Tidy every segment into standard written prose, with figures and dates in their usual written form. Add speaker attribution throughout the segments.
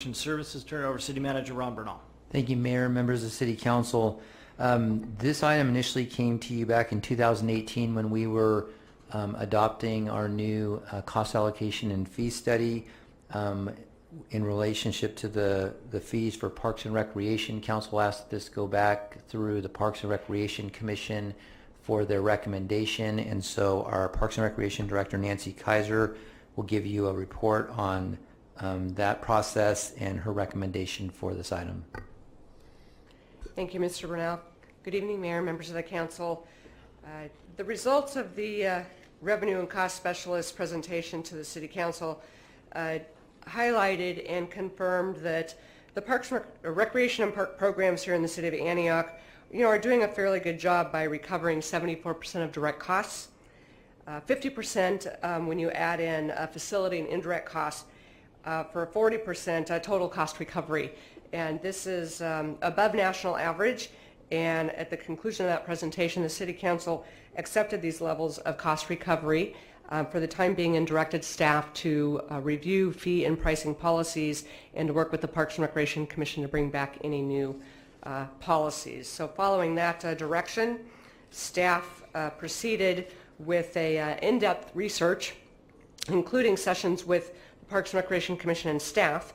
Speaker 1: Services. Turn it over to City Manager Ron Bernal.
Speaker 2: Thank you, Mayor, members of the City Council. This item initially came to you back in 2018 when we were adopting our new cost allocation and fee study in relationship to the fees for Parks and Recreation. Council asked this go back through the Parks and Recreation Commission for their recommendation, and so our Parks and Recreation Director, Nancy Kaiser, will give you a report on that process and her recommendation for this item.
Speaker 3: Thank you, Mr. Bernal. Good evening, Mayor, members of the Council. The results of the Revenue and Cost Specialist presentation to the City Council highlighted and confirmed that the Parks and Recreation and Park programs here in the City of Antioch, are doing a fairly good job by recovering 74% of direct costs, 50% when you add in facility and indirect costs, for 40% total cost recovery. And this is above national average, and at the conclusion of that presentation, the City Council accepted these levels of cost recovery for the time being and directed staff to review fee and pricing policies and to work with the Parks and Recreation Commission to bring back any new policies. So following that direction, staff proceeded with a in-depth research, including sessions with Parks and Recreation Commission and staff,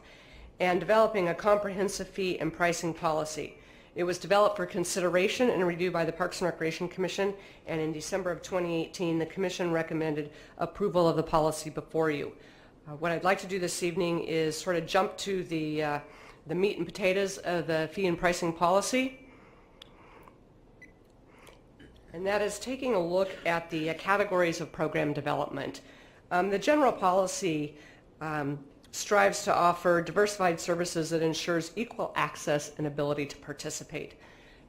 Speaker 3: and developing a comprehensive fee and pricing policy. It was developed for consideration and review by the Parks and Recreation Commission, and in December of 2018, the Commission recommended approval of the policy before you. What I'd like to do this evening is sort of jump to the meat and potatoes of the fee and pricing policy, and that is taking a look at the categories of program development. The general policy strives to offer diversified services that ensures equal access and ability to participate.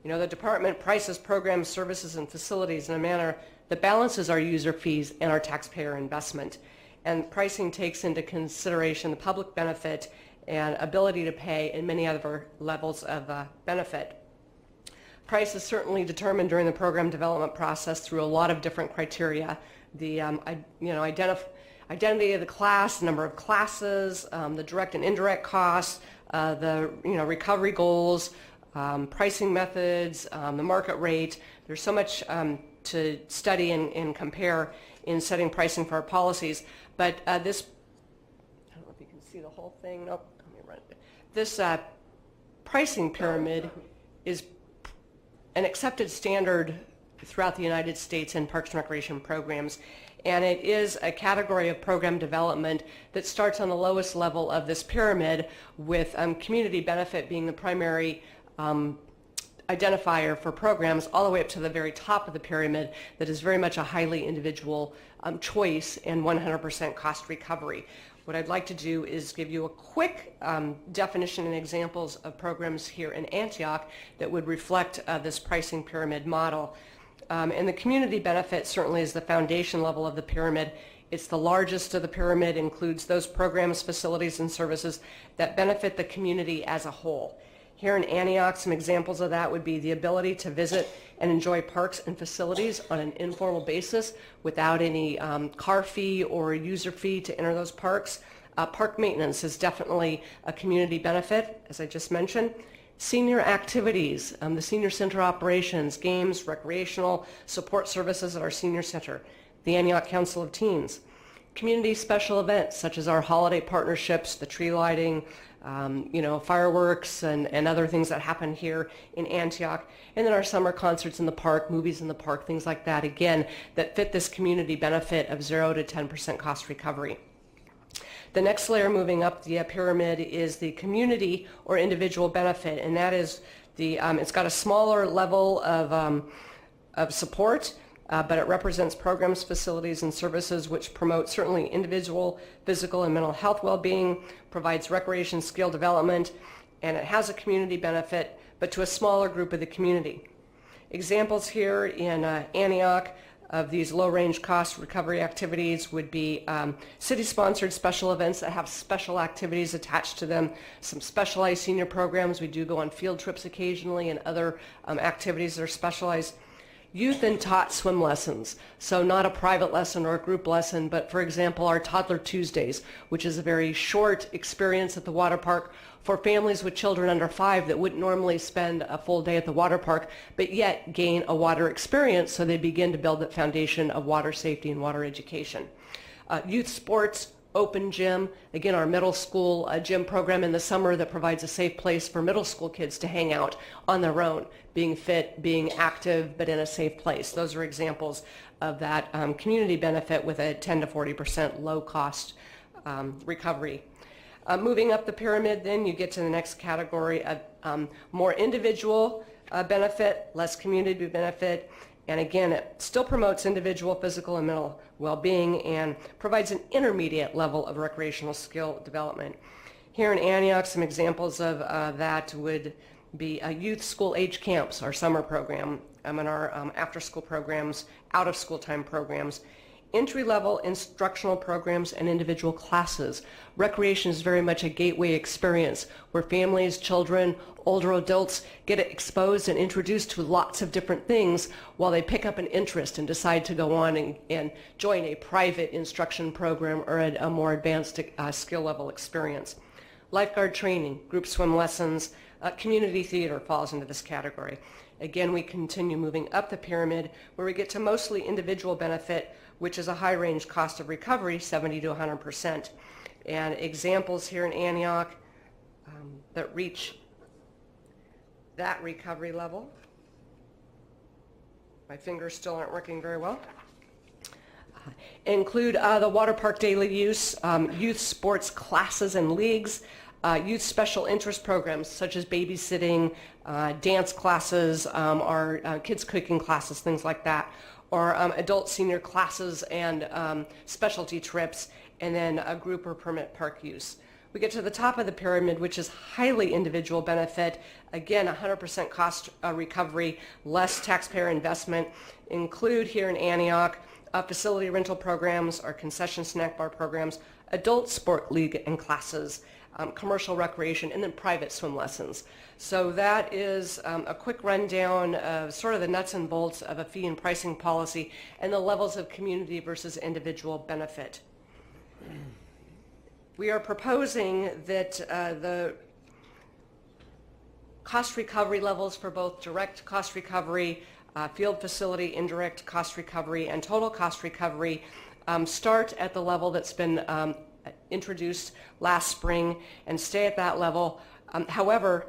Speaker 3: The department prices programs, services, and facilities in a manner that balances our user fees and our taxpayer investment. And pricing takes into consideration the public benefit and ability to pay and many other levels of benefit. Price is certainly determined during the program development process through a lot of different criteria. The identity of the class, number of classes, the direct and indirect costs, the recovery goals, pricing methods, the market rate. There's so much to study and compare in setting pricing for our policies. But this, I don't know if you can see the whole thing. Nope, let me run it. This pricing pyramid is an accepted standard throughout the United States in Parks and Recreation programs. And it is a category of program development that starts on the lowest level of this pyramid, with community benefit being the primary identifier for programs, all the way up to the very top of the pyramid that is very much a highly individual choice and 100% cost recovery. What I'd like to do is give you a quick definition and examples of programs here in Antioch that would reflect this pricing pyramid model. And the community benefit certainly is the foundation level of the pyramid. It's the largest of the pyramid, includes those programs, facilities, and services that benefit the community as a whole. Here in Antioch, some examples of that would be the ability to visit and enjoy parks and facilities on an informal basis without any car fee or user fee to enter those parks. Park maintenance is definitely a community benefit, as I just mentioned. Senior activities, the senior center operations, games, recreational support services at our senior center, the Antioch Council of Teens. Community special events such as our holiday partnerships, the tree lighting, fireworks and other things that happen here in Antioch. And then our summer concerts in the park, movies in the park, things like that, again, that fit this community benefit of 0 to 10% cost recovery. The next layer moving up the pyramid is the community or individual benefit, and that is it's got a smaller level of support, but it represents programs, facilities, and services which promote certainly individual physical and mental health well-being, provides recreation skill development, and it has a community benefit, but to a smaller group of the community. Examples here in Antioch of these low-range cost recovery activities would be city-sponsored special events that have special activities attached to them, some specialized senior programs. We do go on field trips occasionally and other activities that are specialized. youth and taught swim lessons. So not a private lesson or a group lesson, but for example, our Toddler Tuesdays, which is a very short experience at the water park for families with children under 5 that wouldn't normally spend a full day at the water park, but yet gain a water experience, so they begin to build that foundation of water safety and water education. Youth sports, open gym, again our middle school gym program in the summer that provides a safe place for middle school kids to hang out on their own, being fit, being active, but in a safe place. Those are examples of that community benefit with a 10 to 40% low cost recovery. Moving up the pyramid, then you get to the next category of more individual benefit, less community benefit, and again, it still promotes individual physical and mental well-being and provides an intermediate level of recreational skill development. Here in Antioch, some examples of that would be youth school age camps, our summer program, and our after-school programs, out-of-school time programs, entry-level instructional programs, and individual classes. Recreation is very much a gateway experience where families, children, older adults get exposed and introduced to lots of different things while they pick up an interest and decide to go on and join a private instruction program or a more advanced skill level experience. Lifeguard training, group swim lessons, community theater falls into this category. Again, we continue moving up the pyramid where we get to mostly individual benefit, which is a high range cost of recovery, 70 to 100%. And examples here in Antioch that reach that recovery level. My fingers still aren't working very well. Include the water park daily use, youth sports classes and leagues, youth special interest programs such as babysitting, dance classes, or kids cooking classes, things like that, or adult senior classes and specialty trips, and then a group or permit park use. We get to the top of the pyramid, which is highly individual benefit. Again, 100% cost recovery, less taxpayer investment. Include here in Antioch facility rental programs, our concession snack bar programs, adult sport league and classes, commercial recreation, and then private swim lessons. So that is a quick rundown of sort of the nuts and bolts of a fee and pricing policy and the levels of community versus individual benefit. We are proposing that the cost recovery levels for both direct cost recovery, field facility indirect cost recovery, and total cost recovery start at the level that's been introduced last spring and stay at that level. However,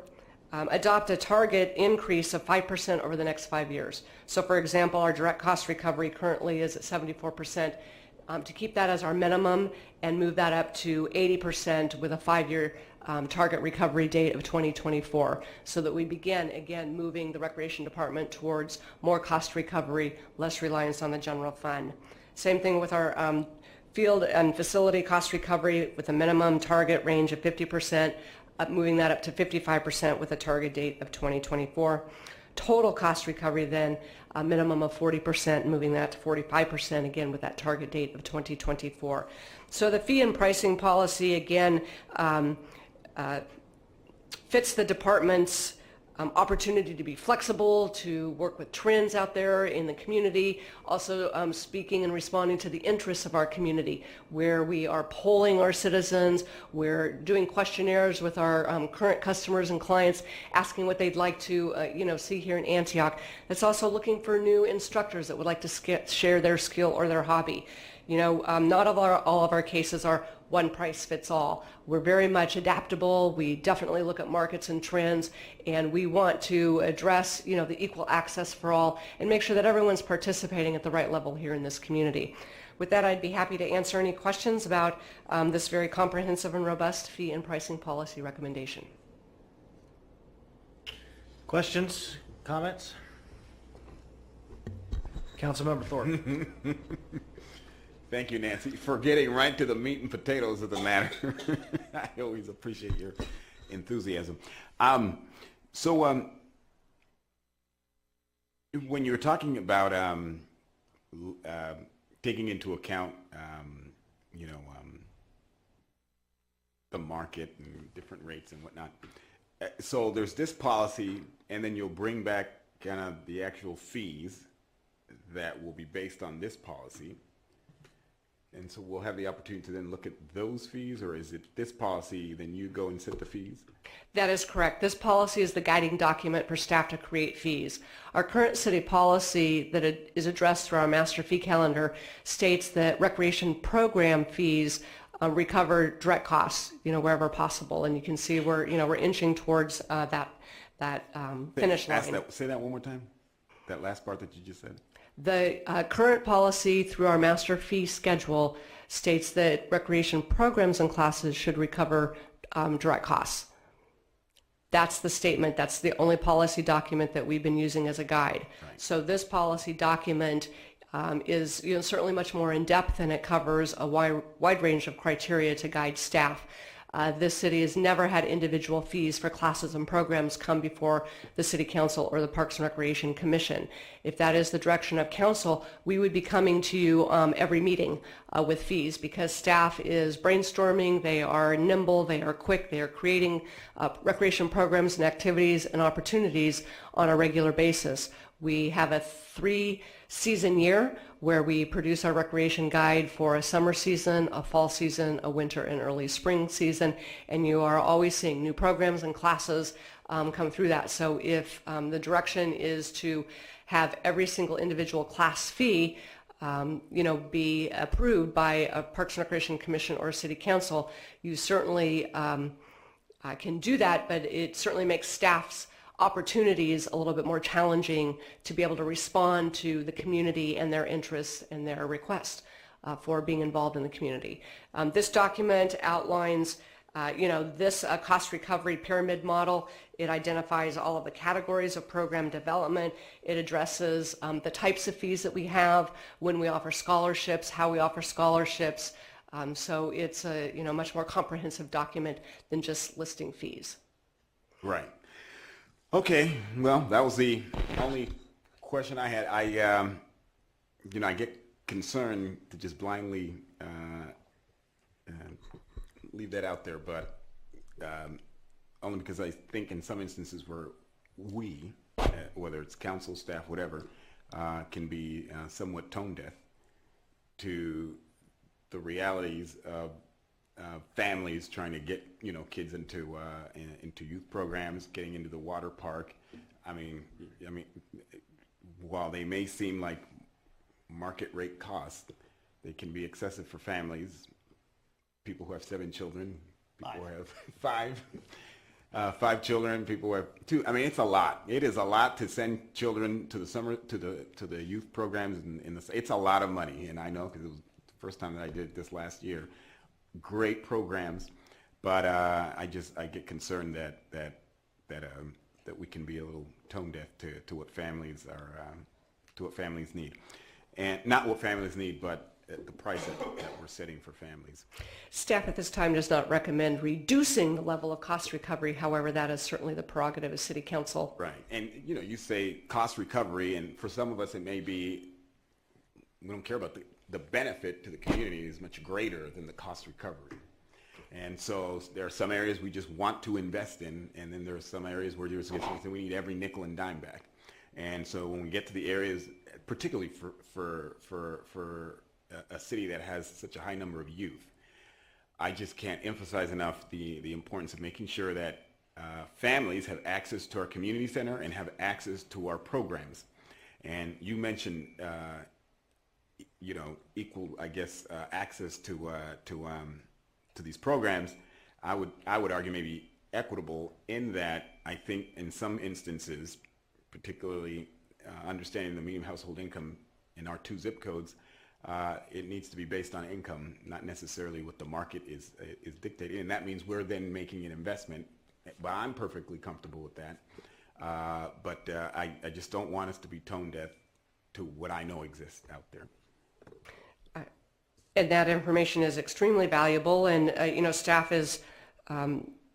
Speaker 3: adopt a target increase of 5% over the next 5 years. So for example, our direct cost recovery currently is at 74%. To keep that as our minimum and move that up to 80% with a 5-year target recovery date of 2024, so that we begin again moving the Recreation Department towards more cost recovery, less reliance on the general fund. Same thing with our field and facility cost recovery with a minimum target range of 50%, moving that up to 55% with a target date of 2024. Total cost recovery then a minimum of 40%, moving that to 45% again with that target date of 2024. So the fee and pricing policy again fits the department's opportunity to be flexible, to work with trends out there in the community, also speaking and responding to the interests of our community, where we are polling our citizens, we're doing questionnaires with our current customers and clients, asking what they'd like to see here in Antioch. It's also looking for new instructors that would like to share their skill or their hobby. Not all of our cases are one price fits all. We're very much adaptable. We definitely look at markets and trends, and we want to address, the equal access for all and make sure that everyone's participating at the right level here in this community. With that, I'd be happy to answer any questions about this very comprehensive and robust fee and pricing policy recommendation.
Speaker 1: Questions, comments? Councilmember Thorpe.
Speaker 4: Thank you, Nancy, for getting right to the meat and potatoes of the matter. I always appreciate your enthusiasm. So when you're talking about taking into account, the market and different rates and whatnot, so there's this policy, and then you'll bring back kind of the actual fees that will be based on this policy. And so we'll have the opportunity to then look at those fees, or is it this policy, then you go and set the fees?
Speaker 3: That is correct. This policy is the guiding document for staff to create fees. Our current city policy that is addressed through our master fee calendar states that recreation program fees recover direct costs, wherever possible. And you can see we're inching towards that finish line.
Speaker 4: Say that one more time, that last part that you just said.
Speaker 3: The current policy through our master fee schedule states that recreation programs and classes should recover direct costs. That's the statement. That's the only policy document that we've been using as a guide.
Speaker 4: Right.
Speaker 3: So this policy document is certainly much more in depth, and it covers a wide range of criteria to guide staff. This city has never had individual fees for classes and programs come before the City Council or the Parks and Recreation Commission. If that is the direction of council, we would be coming to you every meeting with fees, because staff is brainstorming, they are nimble, they are quick, they are creating recreation programs and activities and opportunities on a regular basis. We have a 3-season year where we produce our recreation guide for a summer season, a fall season, a winter and early spring season, and you are always seeing new programs and classes come through that. So if the direction is to have every single individual class fee be approved by a Parks and Recreation Commission or City Council, you certainly can do that, but it certainly makes staff's opportunities a little bit more challenging to be able to respond to the community and their interests and their requests for being involved in the community. This document outlines this cost recovery pyramid model. It identifies all of the categories of program development. It addresses the types of fees that we have, when we offer scholarships, how we offer scholarships. So it's a much more comprehensive document than just listing fees.
Speaker 4: Right. Okay, well, that was the only question I had. I get concerned to just blindly leave that out there, but only because I think in some instances where we, whether it's council, staff, whatever, can be somewhat tone deaf to the realities of families trying to get kids into youth programs, getting into the water park. I mean, while they may seem like market rate costs, they can be excessive for families. People who have 7 children, people who have 5 children, people who have 2. I mean, it's a lot. It is a lot to send children to the summer to the youth programs it's a lot of money, and I know because it was the first time that I did this last year. Great programs, but I get concerned that we can be a little tone deaf to what families need, and not what families need, but the price that we're setting for families.
Speaker 3: Staff at this time does not recommend reducing the level of cost recovery. However, that is certainly the prerogative of City Council.
Speaker 4: Right, and you say cost recovery, and for some of us it may be we don't care about the benefit to the community is much greater than the cost recovery. And so there are some areas we just want to invest in, and then there are some areas where we need every nickel and dime back. And so when we get to the areas, particularly for a city that has such a high number of youth, I just can't emphasize enough the importance of making sure that families have access to our community center and have access to our programs. And you mentioned equal, I guess, access to these programs. I would argue maybe equitable in that I think in some instances, particularly understanding the median household income in our 2 zip codes, it needs to be based on income, not necessarily what the market is dictating. And that means we're then making an investment. But I'm perfectly comfortable with that. But I just don't want us to be tone deaf to what I know exists out there.
Speaker 3: And that information is extremely valuable, and staff is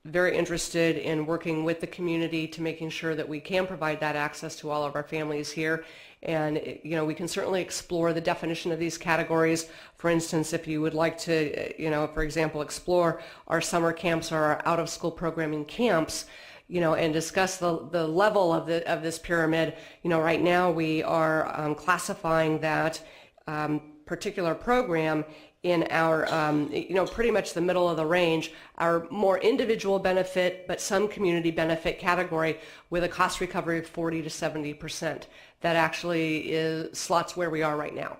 Speaker 3: very interested in working with the community to making sure that we can provide that access to all of our families here. And we can certainly explore the definition of these categories. For instance, if you would like to, for example, explore our summer camps or our out-of-school programming camps, and discuss the level of this pyramid. Right now we are classifying that particular program in our, pretty much the middle of the range, our more individual benefit, but some community benefit category with a cost recovery of 40 to 70%. That actually slots where we are right now.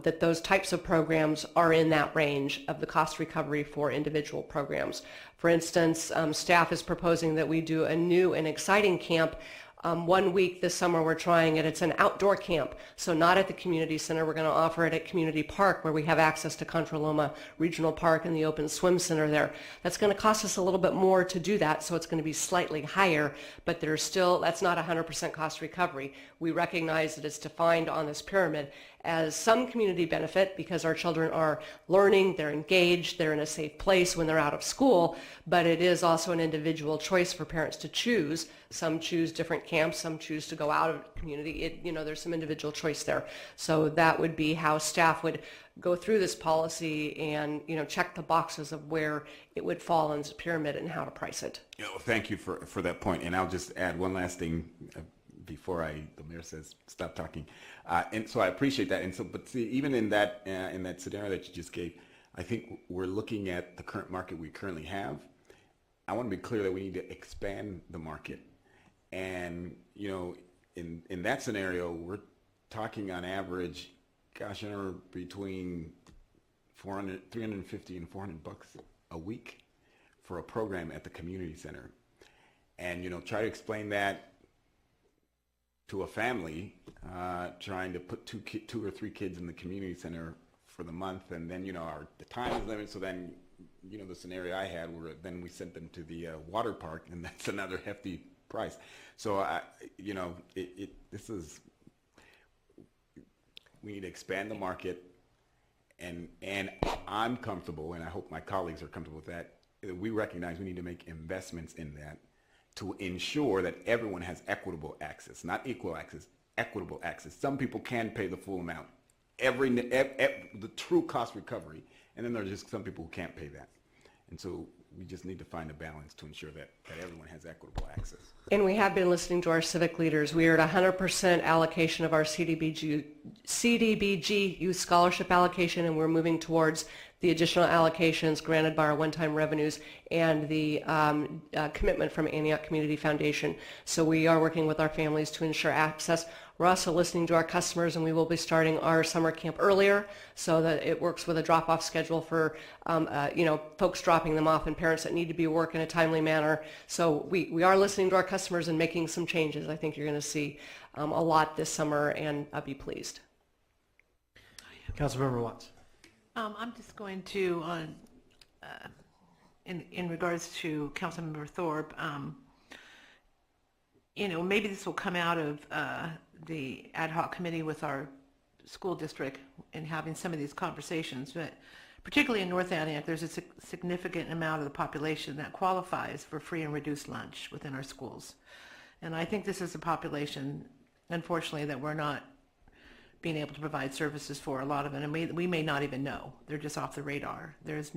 Speaker 3: That those types of programs are in that range of the cost recovery for individual programs. For instance, staff is proposing that we do a new and exciting camp. 1 week this summer we're trying it. It's an outdoor camp, so not at the community center. We're going to offer it at Community Park, where we have access to Contra Loma Regional Park and the open swim center there. That's going to cost us a little bit more to do that, so it's going to be slightly higher, but that's not 100% cost recovery. We recognize that it's defined on this pyramid as some community benefit because our children are learning, they're engaged, they're in a safe place when they're out of school, but it is also an individual choice for parents to choose. Some choose different camps, some choose to go out of the community. There's some individual choice there. So that would be how staff would go through this policy and, check the boxes of where it would fall in this pyramid and how to price it.
Speaker 4: Thank you for that point. And I'll just add one last thing before the mayor says stop talking. And so I appreciate that. And so, but see, even in that scenario that you just gave, I think we're looking at the current market we currently have. I want to be clear that we need to expand the market. And, in that scenario, we're talking on average, between 350 and $400 a week for a program at the community center. And, try to explain that to a family trying to put two or three kids in the community center for the month, and then the time is limited. So then the scenario I had where then we sent them to the water park, and that's another hefty price. So we need to expand the market, and I'm comfortable, and I hope my colleagues are comfortable with that. We recognize we need to make investments in that to ensure that everyone has equitable access, not equal access, equitable access. Some people can pay the full amount, the true cost recovery, and then there are just some people who can't pay that. And so we just need to find a balance to ensure that everyone has equitable access.
Speaker 3: And we have been listening to our civic leaders. We are at 100% allocation of our CDBG Youth Scholarship allocation, and we're moving towards the additional allocations granted by our one-time revenues and the commitment from Antioch Community Foundation. So we are working with our families to ensure access. We're also listening to our customers, and we will be starting our summer camp earlier so that it works with a drop-off schedule for folks dropping them off and parents that need to be at work in a timely manner. So we are listening to our customers and making some changes. I think you're going to see a lot this summer, and I'll be pleased.
Speaker 1: Councilmember Watts.
Speaker 5: I'm just going to, in regards to Councilmember Thorpe, maybe this will come out of the ad hoc committee with our school district and having some of these conversations, but particularly in North Antioch, there's a significant amount of the population that qualifies for free and reduced lunch within our schools. And I think this is a population, unfortunately, that we're not being able to provide services for, a lot of it, and we may not even know. They're just off the radar. There's,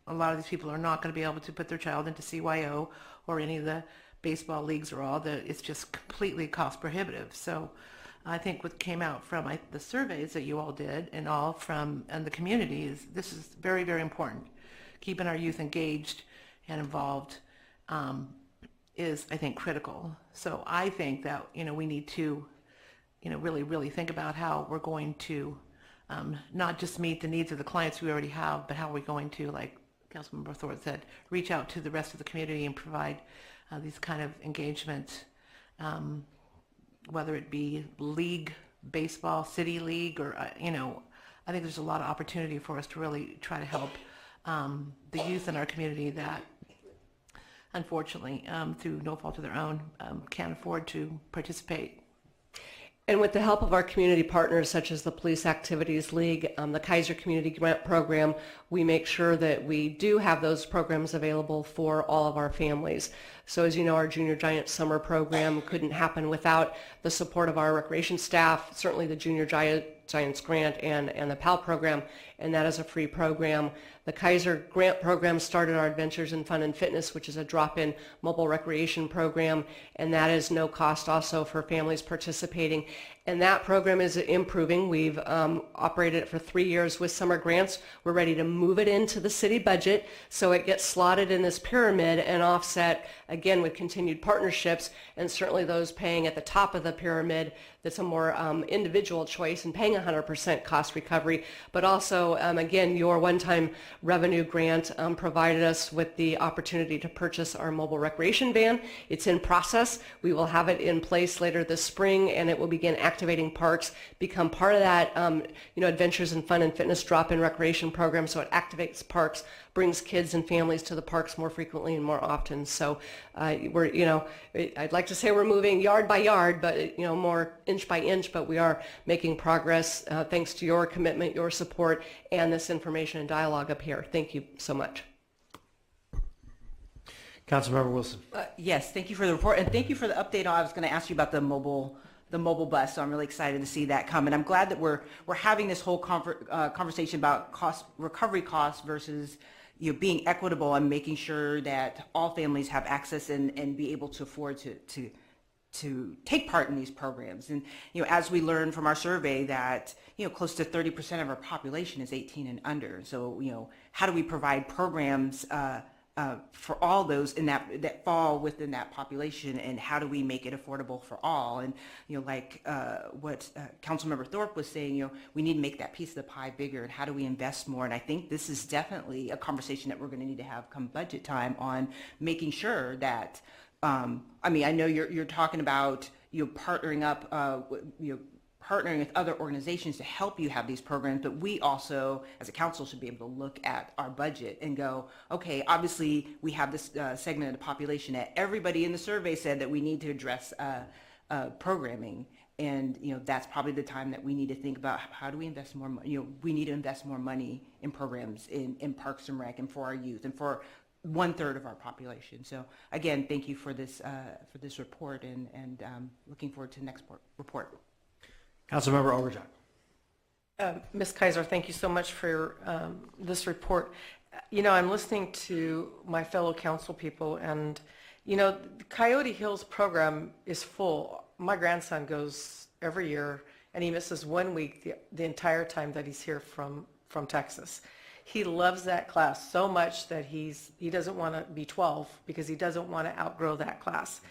Speaker 5: a lot of these people are not going to be able to put their child into CYO or any of the baseball leagues or all that. It's just completely cost prohibitive. So I think what came out from the surveys that you all did and all from the community is this is very, very important. Keeping our youth engaged and involved is, I think, critical. So I think that, we need to really, really think about how we're going to not just meet the needs of the clients we already have, but how we're going to, like Councilmember Thorpe said, reach out to the rest of the community and provide these kind of engagements, whether it be league, baseball, city league, or, I think there's a lot of opportunity for us to really try to help the youth in our community that, unfortunately, through no fault of their own, can't afford to participate.
Speaker 3: And with the help of our community partners, such as the Police Activities League, the Kaiser Community Grant Program, we make sure that we do have those programs available for all of our families. So as you know, our Junior Giant Summer Program couldn't happen without the support of our recreation staff. Certainly the Junior Giant Science Grant and the PAL program, and that is a free program. The Kaiser Grant program started our Adventures in Fun and Fitness, which is a drop-in mobile recreation program, and that is no cost also for families participating. And that program is improving. We've operated it for 3 years with summer grants. We're ready to move it into the city budget so it gets slotted in this pyramid and offset, again, with continued partnerships, and certainly those paying at the top of the pyramid. That's a more individual choice and paying 100% cost recovery, but also, again, your one-time revenue grant provided us with the opportunity to purchase our mobile recreation van. It's in process. We will have it in place later this spring, and it will begin activating parks, become part of that Adventures in Fun and Fitness drop-in recreation program. So it activates parks, brings kids and families to the parks more frequently and more often. So I'd like to say we're moving yard by yard, but more inch by inch, but we are making progress thanks to your commitment, your support, and this information and dialogue up here. Thank you so much.
Speaker 1: Councilmember Wilson.
Speaker 6: Yes, thank you for the report, and thank you for the update. I was going to ask you about the mobile bus, so I'm really excited to see that come. And I'm glad that we're having this whole conversation about recovery costs versus being equitable and making sure that all families have access and be able to afford to take part in these programs. And as we learned from our survey that close to 30% of our population is 18 and under. So how do we provide programs for all those that fall within that population, and how do we make it affordable for all? And what Councilmember Thorpe was saying, we need to make that piece of the pie bigger, and how do we invest more? And I think this is definitely a conversation that we're going to need to have come budget time on making sure that I know you're talking about partnering up partnering with other organizations to help you have these programs, but we also, as a council, should be able to look at our budget and go, okay, obviously we have this segment of the population that everybody in the survey said that we need to address programming. And that's probably the time that we need to think about how do we invest more money. We need to invest more money in programs in Parks and Rec and for our youth and for 1/3 of our population. So again, thank you for this report, and looking forward to the next report.
Speaker 1: Councilmember Overjohn.
Speaker 3: Ms. Kaiser, thank you so much for this report. I'm listening to my fellow council people, and the Coyote Hills program is full. My grandson goes every year, and he misses 1 week the entire time that he's here from Texas. He loves that class so much that he doesn't want to be 12 because he doesn't want to outgrow that class.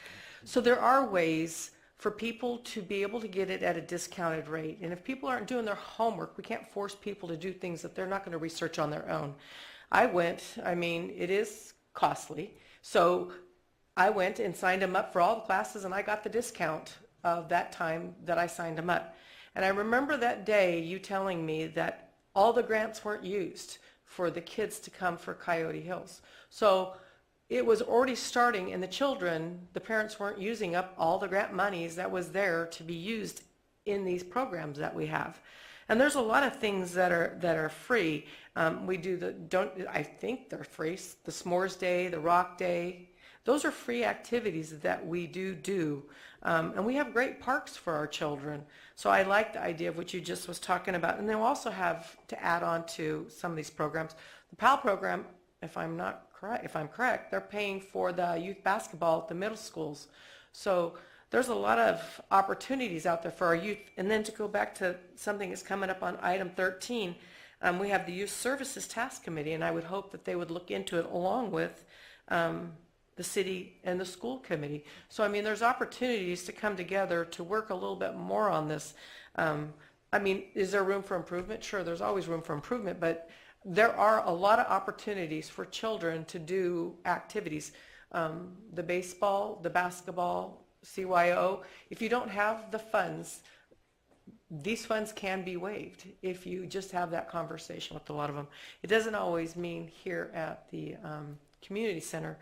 Speaker 3: So there are ways for people to be able to get it at a discounted rate. And if people aren't doing their homework, we can't force people to do things that they're not going to research on their own. It is costly. So I went and signed him up for all the classes, and I got the discount of that time that I signed him up. And I remember that day you telling me that all the grants weren't used for the kids to come for Coyote Hills. So it was already starting, and the parents weren't using up all the grant monies that was there to be used in these programs that we have. And there's a lot of things that are free. I think they're free. The S'mores Day, the Rock Day, those are free activities that we do. And we have great parks for our children. So I like the idea of what you just was talking about. And then we'll also have to add on to some of these programs. The PAL program, if I'm correct, they're paying for the youth basketball at the middle schools. So there's a lot of opportunities out there for our youth. And then to go back to something that's coming up on item 13, we have the Youth Services Task Committee, and I would hope that they would look into it along with the city and the school committee. So there's opportunities to come together to work a little bit more on this. Is there room for improvement? Sure, there's always room for improvement, but there are a lot of opportunities for children to do activities. The baseball, the basketball, CYO. If you don't have the funds, these funds can be waived if you just have that conversation with a lot of them. It doesn't always mean here at the community center,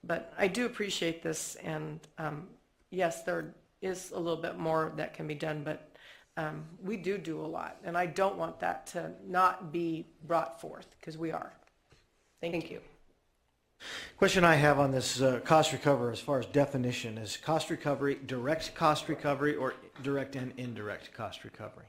Speaker 3: but I do appreciate this, and yes, there is a little bit more that can be done, but we do a lot, and I don't want that to not be brought forth, because we are. Thank you.
Speaker 1: Question I have on this cost recovery, as far as definition, is cost recovery direct cost recovery or direct and indirect cost recovery?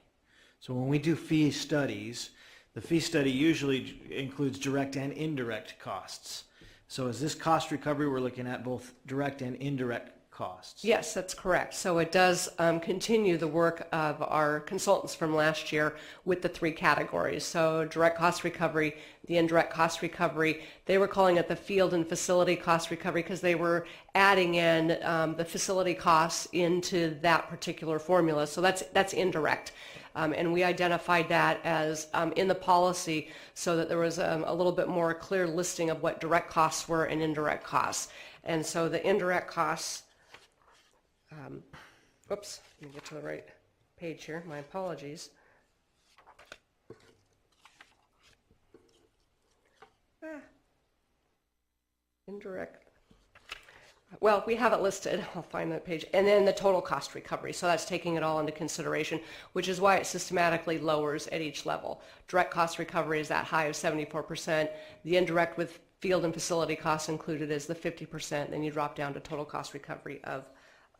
Speaker 1: So when we do fee studies, the fee study usually includes direct and indirect costs. So is this cost recovery, we're looking at both direct and indirect costs?
Speaker 3: Yes, that's correct. So it does continue the work of our consultants from last year with the 3 categories. So direct cost recovery, the indirect cost recovery. They were calling it the field and facility cost recovery because they were adding in the facility costs into that particular formula. So that's indirect. And we identified that as in the policy so that there was a little bit more clear listing of what direct costs were and indirect costs. And so the indirect costs, oops, let me get to the right page here. My apologies. Indirect. Well, we have it listed. I'll find that page. And then the total cost recovery. So that's taking it all into consideration, which is why it systematically lowers at each level. Direct cost recovery is that high of 74%. The indirect with field and facility costs included is the 50%. Then you drop down to total cost recovery of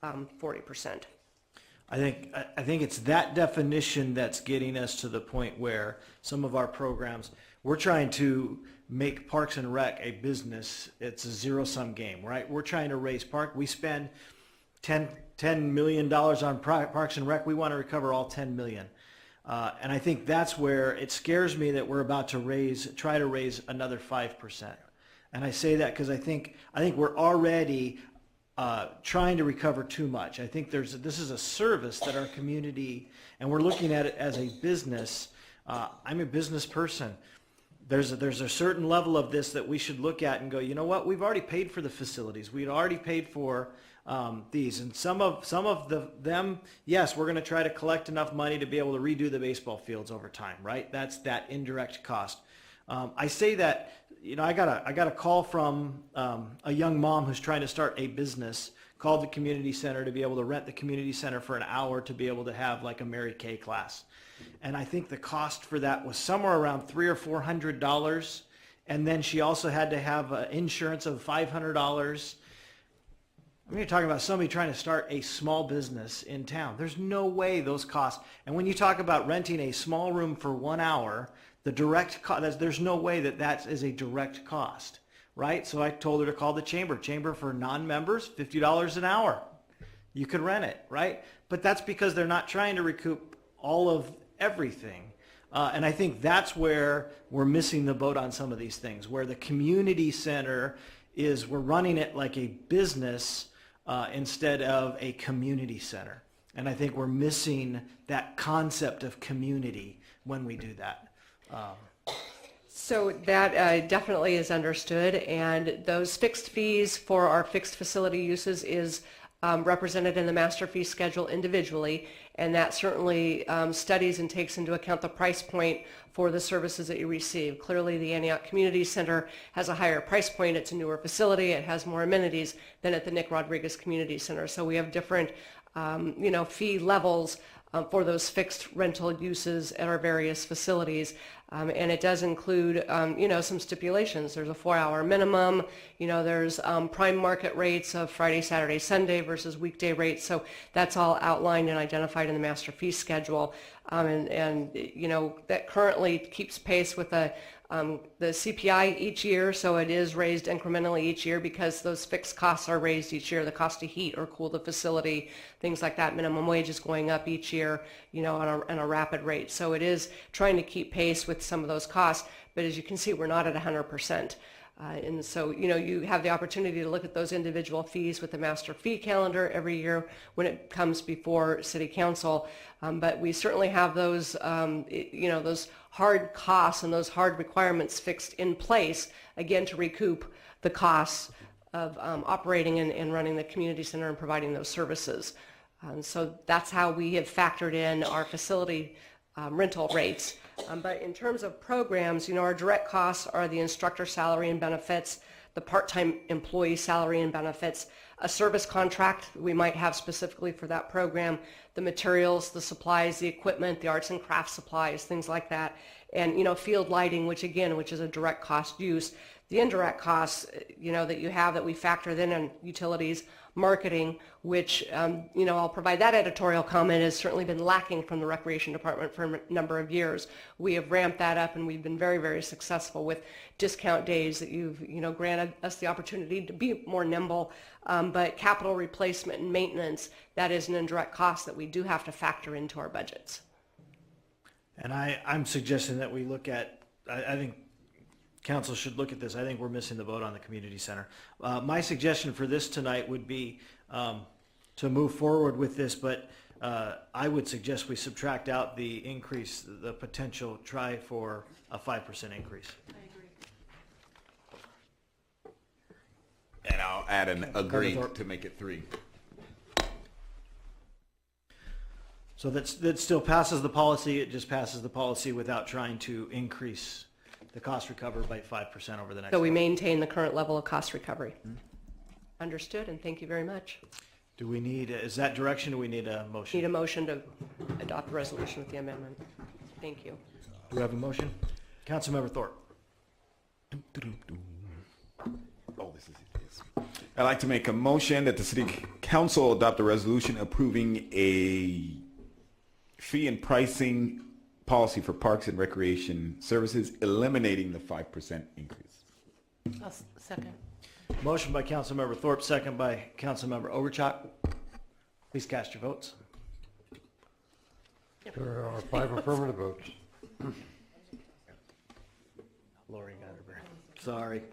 Speaker 3: 40%.
Speaker 1: I think it's that definition that's getting us to the point where some of our programs, we're trying to make Parks and Rec a business. It's a zero-sum game, right? We're trying to raise we spend $10 million on Parks and Rec. We want to recover all $10 million. And I think that's where it scares me that we're about to try to raise another 5%. And I say that because I think we're already trying to recover too much. I think this is a service that our community, and we're looking at it as a business. I'm a business person. There's a certain level of this that we should look at and go, you know what? We've already paid for the facilities. We'd already paid for these, and some of them, yes, we're going to try to collect enough money to be able to redo the baseball fields over time, right? That's that indirect cost. I say that, you know, I got a call from a young mom who's trying to start a business, called the community center to be able to rent the community center for an hour to be able to have like a Mary Kay class. And I think the cost for that was somewhere around $300 or $400. And then she also had to have insurance of $500. I mean, you're talking about somebody trying to start a small business in town. There's no way those costs. And when you talk about renting a small room for 1 hour, the direct cost, there's no way that is a direct cost, right? So I told her to call the chamber. Chamber for non-members, $50 an hour. You can rent it, right? But that's because they're not trying to recoup all of everything. And I think that's where we're missing the boat on some of these things, where the community center we're running it like a business instead of a community center. And I think we're missing that concept of community when we do that.
Speaker 3: So that definitely is understood, and those fixed fees for our fixed facility uses is represented in the master fee schedule individually, and that certainly studies and takes into account the price point for the services that you receive. Clearly, the Antioch Community Center has a higher price point. It's a newer facility. It has more amenities than at the Nick Rodriguez Community Center. So we have different, fee levels for those fixed rental uses at our various facilities. And it does include, some stipulations. There's a 4-hour minimum. There's prime market rates of Friday, Saturday, Sunday versus weekday rates. So that's all outlined and identified in the master fee schedule. That currently keeps pace with the CPI each year, so it is raised incrementally each year because those fixed costs are raised each year. The cost to heat or cool the facility, things like that. Minimum wage is going up each year, on a rapid rate. So it is trying to keep pace with some of those costs, but as you can see, we're not at 100%. And so, you have the opportunity to look at those individual fees with the master fee calendar every year when it comes before City Council. But we certainly have those, those hard costs and those hard requirements fixed in place, again, to recoup the costs of operating and running the community center and providing those services. So that's how we have factored in our facility rental rates. But in terms of programs, our direct costs are the instructor salary and benefits, the part-time employee salary and benefits, a service contract we might have specifically for that program, the materials, the supplies, the equipment, the arts and crafts supplies, things like that, and field lighting, which is a direct cost use. the indirect costs, that you have that we factor in on utilities, marketing, which, I'll provide that editorial comment, has certainly been lacking from the Recreation Department for a number of years. We have ramped that up, and we've been very, very successful with discount days that you've, granted us the opportunity to be more nimble. But capital replacement and maintenance, that is an indirect cost that we do have to factor into our budgets.
Speaker 1: And I'm suggesting that we look at, I think council should look at this. I think we're missing the boat on the community center. My suggestion for this tonight would be to move forward with this, but I would suggest we subtract out the increase, the potential try for a 5% increase.
Speaker 4: And I'll add an agree
Speaker 1: Thorpe.
Speaker 4: to make it 3.
Speaker 1: So that still passes the policy. It just passes the policy without trying to increase the cost recovered by 5% over the next.
Speaker 3: So we maintain the current level of cost recovery. Understood, and thank you very much.
Speaker 1: Do we need, is that direction, or do we need a motion?
Speaker 3: Need a motion to adopt the resolution with the amendment. Thank you.
Speaker 1: Do we have a motion? Councilmember Thorpe.
Speaker 4: Oh, this is it. I'd like to make a motion that the city council adopt a resolution approving a fee and pricing policy for parks and recreation services, eliminating the 5% increase.
Speaker 5: I'll second.
Speaker 1: Motion by Councilmember Thorpe, second by Councilmember Overchuk. Please cast your votes.
Speaker 7: There are 5 affirmative votes.
Speaker 1: Lori got her. Sorry.